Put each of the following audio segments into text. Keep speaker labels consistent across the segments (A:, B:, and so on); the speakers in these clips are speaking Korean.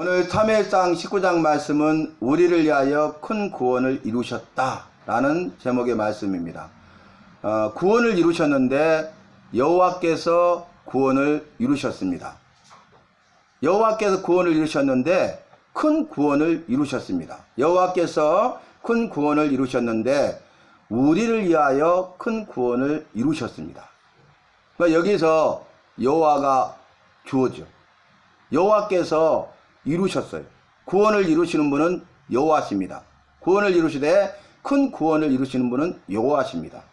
A: 오늘 사무엘상 19장 말씀은 우리를 위하여 큰 구원을 이루셨다 라는 제목의 말씀입니다. 구원을 이루셨는데 여호와께서 구원을 이루셨습니다. 여호와께서 구원을 이루셨는데 큰 구원을 이루셨습니다. 여호와께서 큰 구원을 이루셨는데 우리를 위하여 큰 구원을 이루셨습니다. 그러니까 여기서 여호와가 주어져. 여호와께서 이루셨어요. 구원을 이루시는 분은 여호와십니다. 구원을 이루시되 큰 구원을 이루시는 분은 여호와십니다.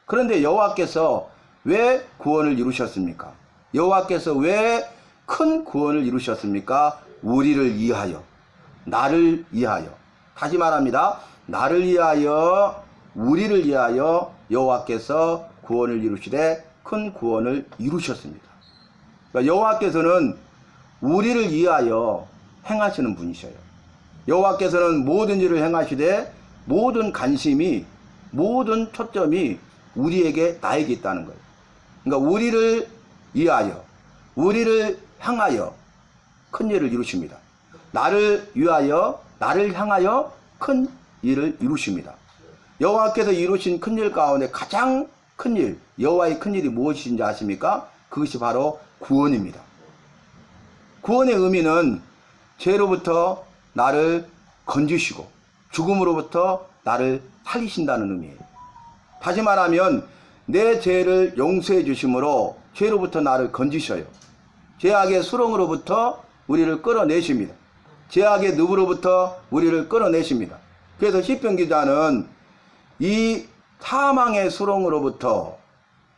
A: 그런데 여호와께서 왜 구원을 이루셨습니까? 여호와께서 왜 큰 구원을 이루셨습니까? 우리를 위하여, 나를 위하여. 다시 말합니다. 나를 위하여, 우리를 위하여 여호와께서 구원을 이루시되 큰 구원을 이루셨습니다. 그러니까 여호와께서는 우리를 위하여 행하시는 분이셔요. 여호와께서는 모든 일을 행하시되 모든 관심이, 모든 초점이 우리에게, 나에게 있다는 거예요. 그러니까 우리를 위하여, 우리를 향하여 큰 일을 이루십니다. 나를 위하여, 나를 향하여 큰 일을 이루십니다. 여호와께서 이루신 큰 일 가운데 가장 큰 일, 여호와의 큰 일이 무엇인지 아십니까? 그것이 바로 구원입니다. 구원의 의미는 죄로부터 나를 건지시고 죽음으로부터 나를 살리신다는 의미예요. 다시 말하면 내 죄를 용서해 주심으로 죄로부터 나를 건지셔요. 죄악의 수렁으로부터 우리를 끌어내십니다. 죄악의 늪으로부터 우리를 끌어내십니다. 그래서 시편 기자는 이 사망의 수렁으로부터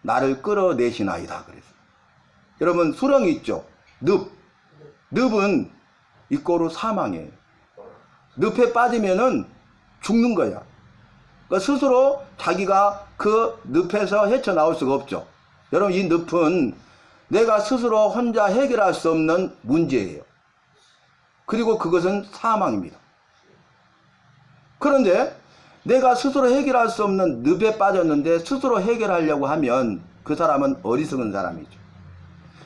A: 나를 끌어내시나이다 그랬어요. 여러분, 수렁이 있죠. 늪은 이꼬로 사망이에요. 늪에 빠지면은 죽는 거야. 그러니까 스스로 자기가 그 늪에서 헤쳐나올 수가 없죠. 여러분, 이 늪은 내가 스스로 혼자 해결할 수 없는 문제예요. 그리고 그것은 사망입니다. 그런데 내가 스스로 해결할 수 없는 늪에 빠졌는데 스스로 해결하려고 하면 그 사람은 어리석은 사람이죠.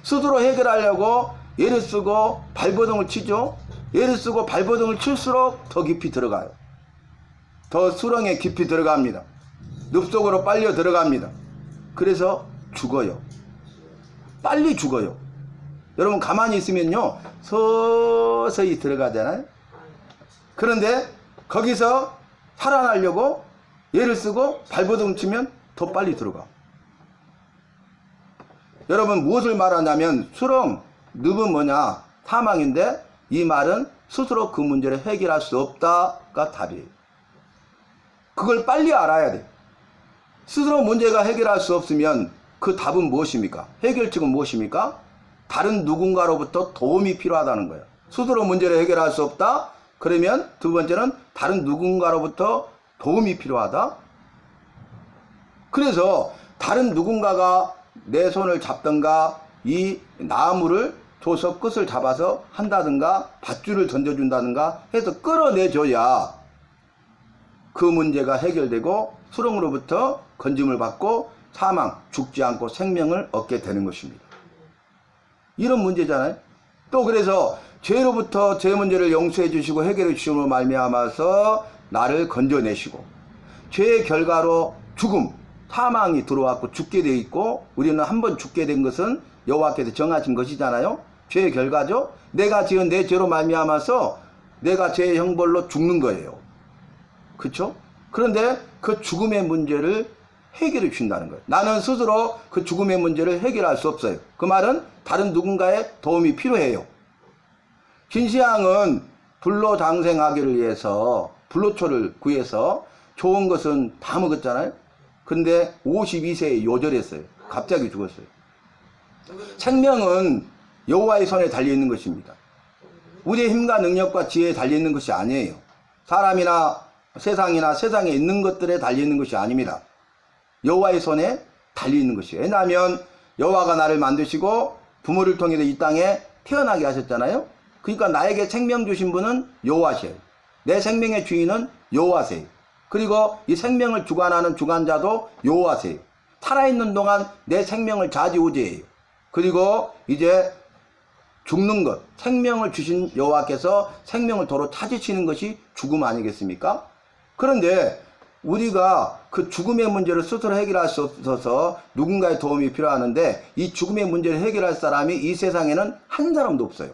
A: 스스로 해결하려고 애를 쓰고 발버둥을 치죠. 애를 쓰고 발버둥을 칠수록 더 깊이 들어가요. 더 수렁에 깊이 들어갑니다. 늪속으로 빨려 들어갑니다. 그래서 죽어요. 빨리 죽어요. 여러분, 가만히 있으면요 서서히 들어가잖아요. 그런데 거기서 살아나려고 애를 쓰고 발버둥 치면 더 빨리 들어가. 여러분, 무엇을 말하냐면 수렁, 늪은 뭐냐? 사망인데 이 말은 스스로 그 문제를 해결할 수 없다가 답이에요. 그걸 빨리 알아야 돼. 스스로 문제가 해결할 수 없으면 그 답은 무엇입니까? 해결책은 무엇입니까? 다른 누군가로부터 도움이 필요하다는 거예요. 스스로 문제를 해결할 수 없다? 그러면 두 번째는 다른 누군가로부터 도움이 필요하다? 그래서 다른 누군가가 내 손을 잡든가 이 나무를 줘서 끝을 잡아서 한다든가 밧줄을 던져준다든가 해서 끌어내줘야 그 문제가 해결되고 수렁으로부터 건짐을 받고 사망, 죽지 않고 생명을 얻게 되는 것입니다. 이런 문제잖아요. 또 그래서 죄로부터 죄 문제를 용서해 주시고 해결해 주심으로 말미암아서 나를 건져내시고 죄의 결과로 죽음, 사망이 들어왔고 죽게 돼 있고 우리는 한번 죽게 된 것은 여호와께서 정하신 것이잖아요. 죄의 결과죠. 내가 지은 내 죄로 말미암아서 내가 죄의 형벌로 죽는 거예요. 그렇죠? 그런데 그 죽음의 문제를 해결해 주신다는 거예요. 나는 스스로 그 죽음의 문제를 해결할 수 없어요. 그 말은 다른 누군가의 도움이 필요해요. 진시황은 불로 장생하기를 위해서 불로초를 구해서 좋은 것은 다 먹었잖아요. 근데 52세에 요절했어요. 갑자기 죽었어요. 생명은 여호와의 손에 달려있는 것입니다. 우리의 힘과 능력과 지혜에 달려있는 것이 아니에요. 사람이나 세상이나 세상에 있는 것들에 달려있는 것이 아닙니다. 여호와의 손에 달려있는 것이에요. 왜냐하면 여호와가 나를 만드시고 부모를 통해서 이 땅에 태어나게 하셨잖아요. 그러니까 나에게 생명 주신 분은 여호와세요. 내 생명의 주인은 여호와세요. 그리고 이 생명을 주관하는 주관자도 여호와세요. 살아있는 동안 내 생명을 좌지우지해요. 그리고 이제 죽는 것, 생명을 주신 여호와께서 생명을 도로 찾으시는 것이 죽음 아니겠습니까? 그런데 우리가 그 죽음의 문제를 스스로 해결할 수 없어서 누군가의 도움이 필요하는데 이 죽음의 문제를 해결할 사람이 이 세상에는 한 사람도 없어요.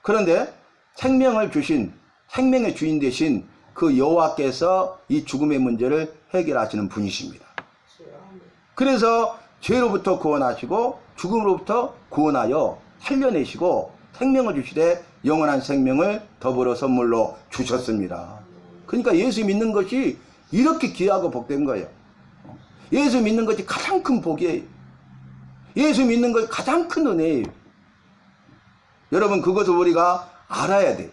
A: 그런데 생명을 주신, 생명의 주인 되신 그 여호와께서 이 죽음의 문제를 해결하시는 분이십니다. 그래서 죄로부터 구원하시고 죽음으로부터 구원하여 살려내시고 생명을 주시되 영원한 생명을 더불어 선물로 주셨습니다. 그러니까 예수 믿는 것이 이렇게 귀하고 복된 거예요. 예수 믿는 것이 가장 큰 복이에요. 예수 믿는 것이 가장 큰 은혜예요. 여러분, 그것을 우리가 알아야 돼요.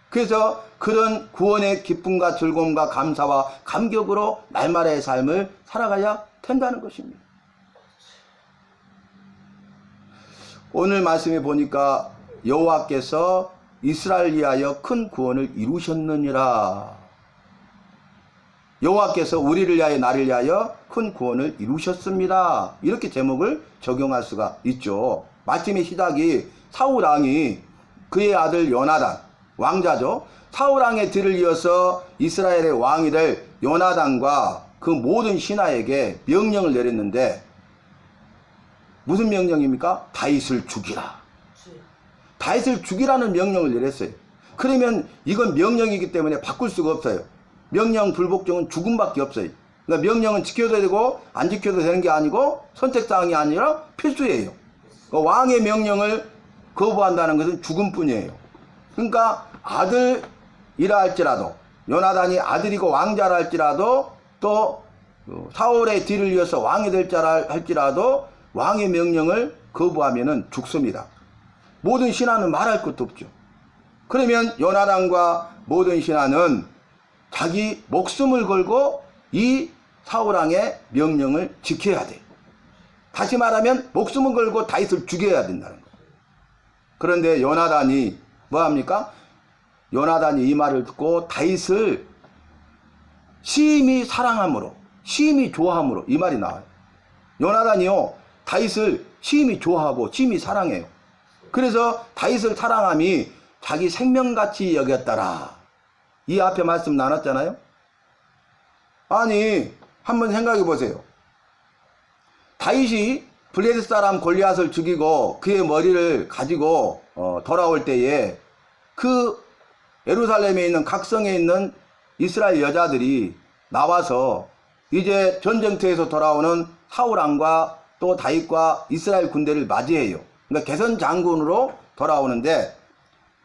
A: 그래서 그런 구원의 기쁨과 즐거움과 감사와 감격으로 날마다의 삶을 살아가야 된다는 것입니다. 오늘 말씀에 보니까 여호와께서 이스라엘 위하여 큰 구원을 이루셨느니라. 여호와께서 우리를 위하여 나를 위하여 큰 구원을 이루셨습니다. 이렇게 제목을 적용할 수가 있죠. 말씀의 시작이 사울왕이 그의 아들 요나단, 왕자죠. 사울왕의 뒤를 이어서 이스라엘의 왕이 될 요나단과 그 모든 신하에게 명령을 내렸는데 무슨 명령입니까? 다윗을 죽이라. 다윗을 죽이라는 명령을 내렸어요. 그러면 이건 명령이기 때문에 바꿀 수가 없어요. 명령 불복종은 죽음밖에 없어요. 그러니까 명령은 지켜도 되고 안 지켜도 되는 게 아니고 선택사항이 아니라 필수예요. 왕의 명령을 거부한다는 것은 죽음뿐이에요. 그러니까 아들이라 할지라도, 요나단이 아들이고 왕자라 할지라도, 또 사울의 뒤를 이어서 왕이 될 자라 할지라도 왕의 명령을 거부하면은 죽습니다. 모든 신하는 말할 것도 없죠. 그러면 요나단과 모든 신하는 자기 목숨을 걸고 이 사울왕의 명령을 지켜야 돼. 다시 말하면 목숨을 걸고 다윗을 죽여야 된다는 거예요. 그런데 요나단이 뭐합니까? 요나단이 이 말을 듣고 다윗을 심히 사랑함으로, 심히 좋아함으로, 이 말이 나와요. 요나단이요, 다윗을 심히 좋아하고 심히 사랑해요. 그래서 다윗을 사랑함이 자기 생명같이 여겼더라. 이 앞에 말씀 나눴잖아요. 아니, 한번 생각해 보세요. 다윗이 블레셋 사람 골리앗을 죽이고 그의 머리를 가지고 돌아올 때에 그 예루살렘에 있는 각성에 있는 이스라엘 여자들이 나와서 이제 전쟁터에서 돌아오는 사울왕과 또 다윗과 이스라엘 군대를 맞이해요. 그러니까 개선 장군으로 돌아오는데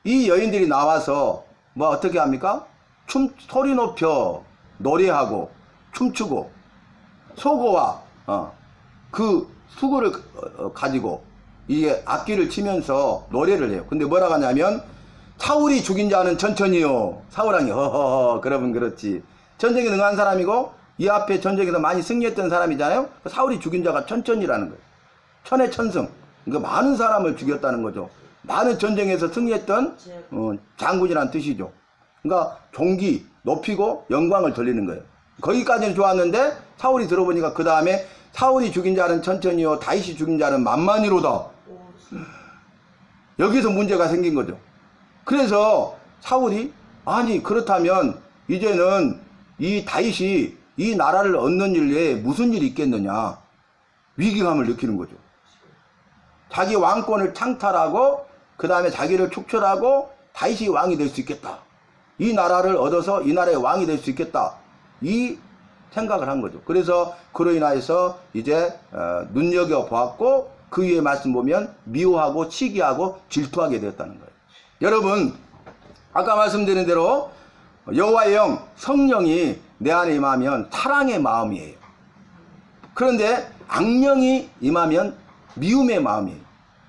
A: 이 여인들이 나와서 뭐 어떻게 합니까? 소리 높여 노래하고 춤추고 소고와 그 수고를 가지고 이게 악기를 치면서 노래를 해요. 근데 뭐라고 하냐면 사울이 죽인 자는 천천히요. 사울왕이 허허허 그러면 그렇지. 전쟁에 능한 사람이고 이 앞에 전쟁에서 많이 승리했던 사람이잖아요. 사울이 죽인 자가 천천히라는 거예요. 천의 천승. 그러니까 많은 사람을 죽였다는 거죠. 많은 전쟁에서 승리했던 장군이라는 뜻이죠. 그러니까 존귀, 높이고 영광을 돌리는 거예요. 거기까지는 좋았는데 사울이 들어보니까 그 다음에 사울이 죽인 자는 천천히요 다윗이 죽인 자는 만만히로다. 여기서 문제가 생긴 거죠. 그래서 사울이 아니 그렇다면 이제는 이 다윗이 이 나라를 얻는 일에 무슨 일이 있겠느냐 위기감을 느끼는 거죠. 자기 왕권을 창탈하고 그 다음에 자기를 축출하고 다윗이 왕이 될 수 있겠다. 이 나라를 얻어서 이 나라의 왕이 될 수 있겠다. 이 생각을 한 거죠. 그래서 그로 인하여서 이제 눈여겨보았고 그 위에 말씀 보면 미워하고 치기하고 질투하게 되었다는 거예요. 여러분 아까 말씀드린 대로 여호와의 영 성령이 내 안에 임하면 사랑의 마음이에요. 그런데 악령이 임하면 미움의 마음이에요.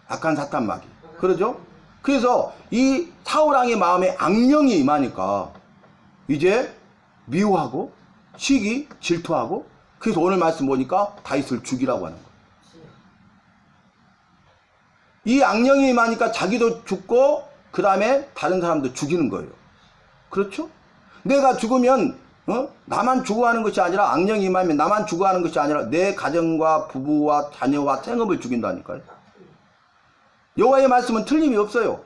A: 악한 사탄 마귀. 그러죠? 그래서 이 사울왕의 마음에 악령이 임하니까 이제 미워하고 시기 질투하고 그래서 오늘 말씀 보니까 다윗을 죽이라고 하는 거예요. 이 악령이 임하니까 자기도 죽고 그 다음에 다른 사람도 죽이는 거예요. 그렇죠? 내가 죽으면 나만 죽어가는 것이 아니라 악령이 임하면 나만 죽어가는 것이 아니라 내 가정과 부부와 자녀와 생업을 죽인다니까요. 여호와의 말씀은 틀림이 없어요.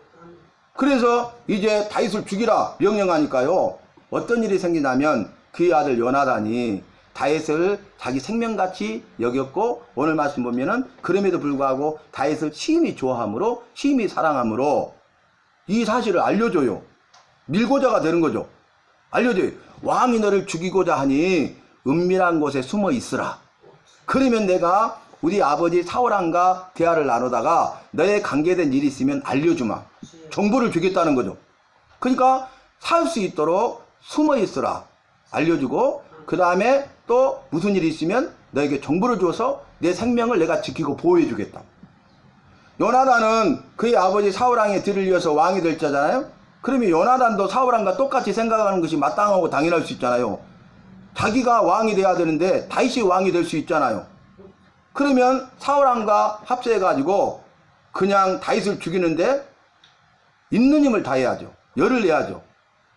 A: 그래서 이제 다윗을 죽이라 명령하니까요. 어떤 일이 생기냐면 그의 아들 요나단이 다윗을 자기 생명같이 여겼고, 오늘 말씀 보면은 그럼에도 불구하고 다윗을 심히 좋아함으로, 심히 사랑함으로 이 사실을 알려줘요. 밀고자가 되는 거죠. 알려줘요. 왕이 너를 죽이고자 하니 은밀한 곳에 숨어 있으라. 그러면 내가 우리 아버지 사울왕과 대화를 나누다가 너의 관계된 일이 있으면 알려주마. 정보를 주겠다는 거죠. 그러니까 살 수 있도록 숨어 있으라 알려주고, 그 다음에 또 무슨 일이 있으면 너에게 정보를 줘서 내 생명을 내가 지키고 보호해 주겠다. 요나단은 그의 아버지 사울왕의 뒤를 이어서 왕이 될 자잖아요. 그러면 요나단도 사울왕과 똑같이 생각하는 것이 마땅하고 당연할 수 있잖아요. 자기가 왕이 돼야 되는데 다윗이 왕이 될 수 있잖아요. 그러면 사울왕과 합세해가지고 그냥 다윗을 죽이는데 있는 힘을 다해야죠. 열을 내야죠.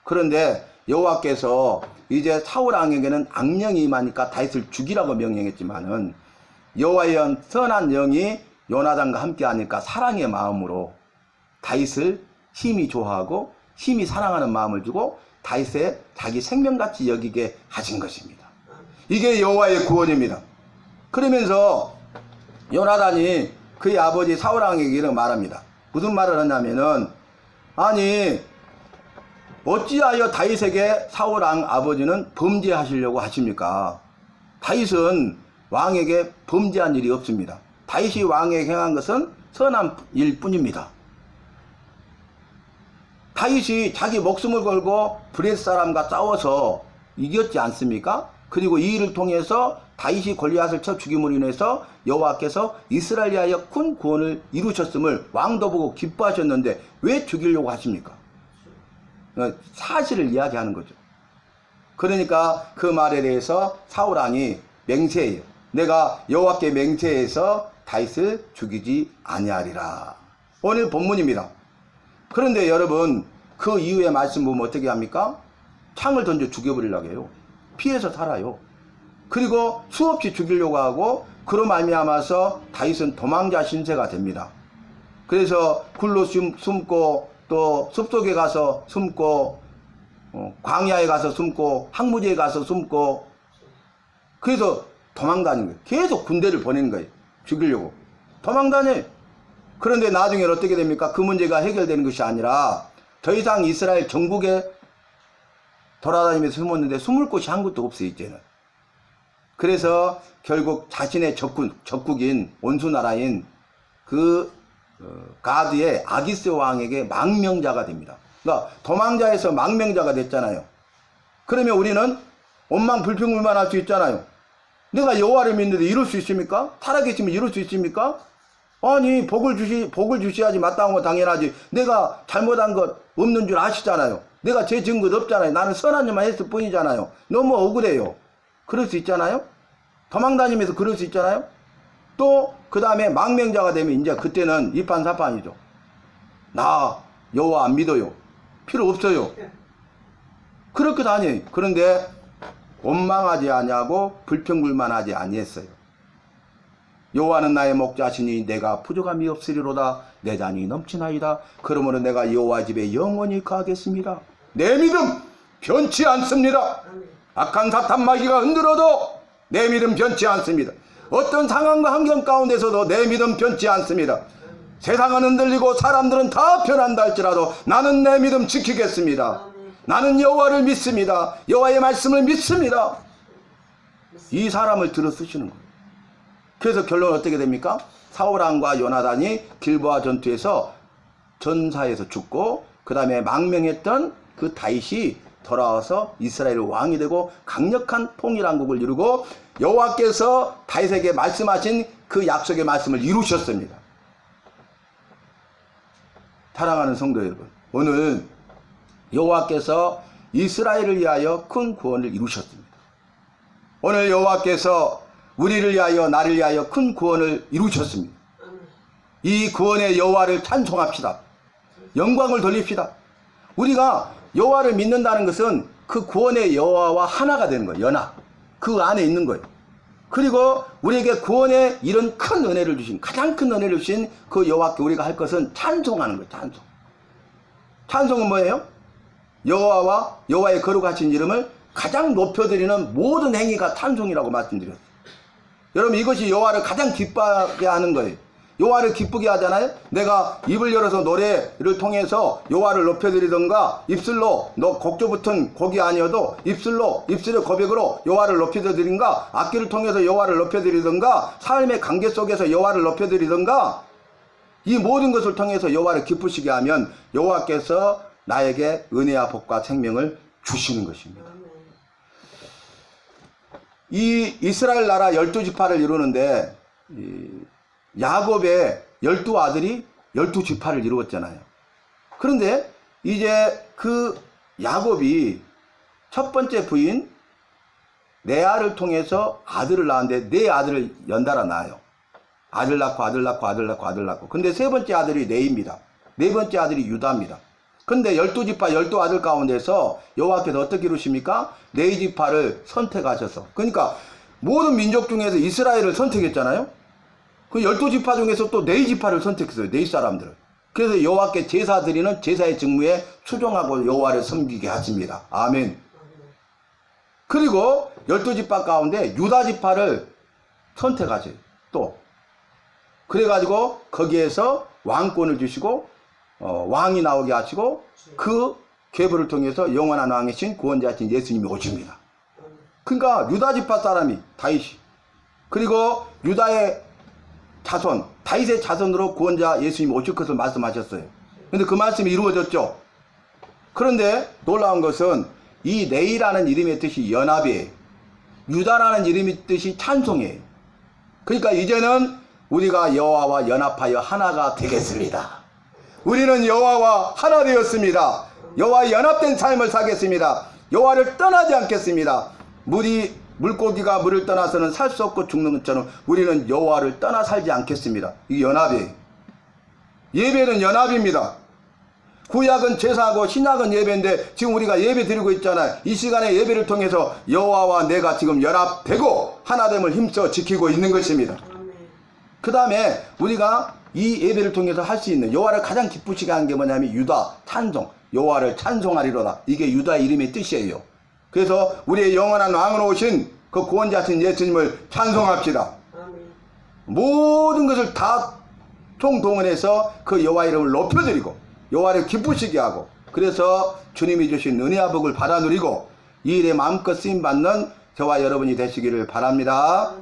A: 그런데 여호와께서 이제 사울왕에게는 악령이 임하니까 다윗을 죽이라고 명령했지만은 여호와의 선한 영이 요나단과 함께 하니까 사랑의 마음으로 다윗을 심히 좋아하고 심히 사랑하는 마음을 주고 다윗의 자기 생명같이 여기게 하신 것입니다. 이게 여호와의 구원입니다. 그러면서 요나단이 그의 아버지 사울왕에게 이렇게 말합니다. 무슨 말을 하냐면은, 아니 어찌하여 다윗에게 사울왕 아버지는 범죄하시려고 하십니까? 다윗은 왕에게 범죄한 일이 없습니다. 다윗이 왕에게 행한 것은 선한 일 뿐입니다. 다윗이 자기 목숨을 걸고 브레스 사람과 싸워서 이겼지 않습니까? 그리고 이 일을 통해서 다윗이 골리앗을 쳐 죽임으로 인해서 여호와께서 이스라엘에 하여 큰 구원을 이루셨음을 왕도 보고 기뻐하셨는데 왜 죽이려고 하십니까? 사실을 이야기하는 거죠. 그러니까 그 말에 대해서 사울왕이 맹세해요. 내가 여호와께 맹세해서 다윗을 죽이지 아니하리라. 오늘 본문입니다. 그런데 여러분, 그 이후에 말씀 보면 어떻게 합니까? 창을 던져 죽여버리려고 해요. 피해서 살아요. 그리고 수없이 죽이려고 하고, 그로 말미암아서 다윗은 도망자 신세가 됩니다. 그래서 굴로 숨고 또 숲속에 가서 숨고 광야에 가서 숨고 항무지에 가서 숨고, 그래서 도망다니는 거예요. 계속 군대를 보내는 거예요. 죽이려고 도망다녀요. 그런데 나중에 어떻게 됩니까? 그 문제가 해결되는 것이 아니라 더 이상 이스라엘 전국에 돌아다니면서 숨었는데 숨을 곳이 한 곳도 없어요, 이제는. 그래서 결국 자신의 적국인 원수나라인 그 가드의 아기스 왕에게 망명자가 됩니다. 그러니까 도망자에서 망명자가 됐잖아요. 그러면 우리는 원망 불평불만할 수 있잖아요. 내가 여호와를 믿는데 이럴 수 있습니까? 살아계시면 이럴 수 있습니까? 아니, 복을 주셔야지 마땅한 거 당연하지. 내가 잘못한 것 없는 줄 아시잖아요. 내가 죄 지은 것 없잖아요. 나는 선한 일만 했을 뿐이잖아요. 너무 억울해요. 그럴 수 있잖아요. 도망다니면서 그럴 수 있잖아요. 또 그 다음에 망명자가 되면 이제 그때는 이판사판이죠. 나 여호와 안 믿어요. 필요 없어요. 그렇게 다녀요. 그런데 원망하지 아니하고 불평불만하지 아니했어요. 여호와는 나의 목자시니 내가 부족함이 없으리로다. 내 잔이 넘치나이다. 그러므로 내가 여호와 집에 영원히 가겠습니다. 내 믿음 변치 않습니다. 악한 사탄 마귀가 흔들어도 내 믿음 변치 않습니다. 어떤 상황과 환경 가운데서도 내 믿음 변치 않습니다. 세상은 흔들리고 사람들은 다 변한다 할지라도 나는 내 믿음 지키겠습니다. 나는 여호와를 믿습니다. 여호와의 말씀을 믿습니다. 이 사람을 들어 쓰시는 거예요. 그래서 결론 어떻게 됩니까? 사울왕과 요나단이 길보아 전투에서 전사에서 죽고, 그 다음에 망명했던 그 다윗이 돌아와서 이스라엘 왕이 되고 강력한 통일왕국을 이루고 여호와께서 다윗에게 말씀하신 그 약속의 말씀을 이루셨습니다. 사랑하는 성도 여러분, 오늘 여호와께서 이스라엘을 위하여 큰 구원을 이루셨습니다. 오늘 여호와께서 우리를 위하여 나를 위하여 큰 구원을 이루셨습니다. 이 구원의 여호와를 찬송합시다. 영광을 돌립시다. 우리가 여호와를 믿는다는 것은 그 구원의 여호와와 하나가 되는 거예요. 연합. 그 안에 있는 거예요. 그리고 우리에게 구원의 이런 큰 은혜를 주신, 가장 큰 은혜를 주신 그 여호와께 우리가 할 것은 찬송하는 거예요. 찬송. 찬송은 뭐예요? 여호와와 여호와의 거룩하신 이름을 가장 높여드리는 모든 행위가 찬송이라고 말씀드렸어요. 여러분, 이것이 여호와를 가장 기뻐하게 하는 거예요. 여호와를 기쁘게 하잖아요. 내가 입을 열어서 노래를 통해서 여호와를 높여드리던가, 입술로 곡조 붙은 곡이 아니어도 입술의 고백으로 여호와를 높여드리던가, 악기를 통해서 여호와를 높여드리던가, 삶의 관계 속에서 여호와를 높여드리던가, 이 모든 것을 통해서 여호와를 기쁘시게 하면 여호와께서 나에게 은혜와 복과 생명을 주시는 것입니다. 이 이스라엘 나라 12지파를 이루는데 야곱의 12아들이 12지파를 이루었잖아요. 그런데 이제 그 야곱이 첫 번째 부인 레아를 통해서 아들을 낳았는데 네 아들을 연달아 낳아요. 아들 낳고 아들 낳고 아들 낳고 아들 낳고. 근데 세 번째 아들이 레이입니다. 네 번째 아들이 유다입니다. 근데 12지파 12아들 가운데서 여호와께서 어떻게 이루십니까? 네 지파를 선택하셔서, 그러니까 모든 민족 중에서 이스라엘을 선택했잖아요. 그 12지파 중에서 또 네 지파를 선택했어요. 네 사람들을. 그래서 여호와께 제사 드리는 제사의 직무에 수종하고 여호와를 섬기게 하십니다. 아멘. 그리고 12지파 가운데 유다 지파를 선택하세요. 또 그래가지고 거기에서 왕권을 주시고 왕이 나오게 하시고 그 계보를 통해서 영원한 왕이신 구원자신 예수님이 오십니다. 그러니까 유다 지파 사람이 다윗이, 그리고 유다의 자손, 다윗의 자손으로 구원자 예수님이 오실 것을 말씀하셨어요. 근데 그 말씀이 이루어졌죠. 그런데 놀라운 것은 이 레이라는 이름의 뜻이 연합이에요. 유다라는 이름의 뜻이 찬송이에요. 그러니까 이제는 우리가 여호와와 연합하여 하나가 되겠습니다. 우리는 여호와와 하나 되었습니다. 여호와와 연합된 삶을 살겠습니다. 여호와를 떠나지 않겠습니다. 물고기가 물을 떠나서는 살 수 없고 죽는 것처럼 우리는 여호와를 떠나 살지 않겠습니다. 이게 연합이에요. 예배는 연합입니다. 구약은 제사하고 신약은 예배인데 지금 우리가 예배 드리고 있잖아요. 이 시간에 예배를 통해서 여호와와 내가 지금 연합되고 하나됨을 힘써 지키고 있는 것입니다. 그 다음에 우리가 이 예배를 통해서 할 수 있는, 여호와를 가장 기쁘시게 하는 게 뭐냐면 유다 찬송, 여호와를 찬송하리로다. 이게 유다 이름의 뜻이에요. 그래서 우리의 영원한 왕으로 오신 그 구원자신 예수님을 찬송합시다. 모든 것을 다 총동원해서 그 여호와 이름을 높여드리고 여호와를 기쁘시게 하고, 그래서 주님이 주신 은혜와 복을 받아 누리고 이 일에 마음껏 쓰임받는 저와 여러분이 되시기를 바랍니다.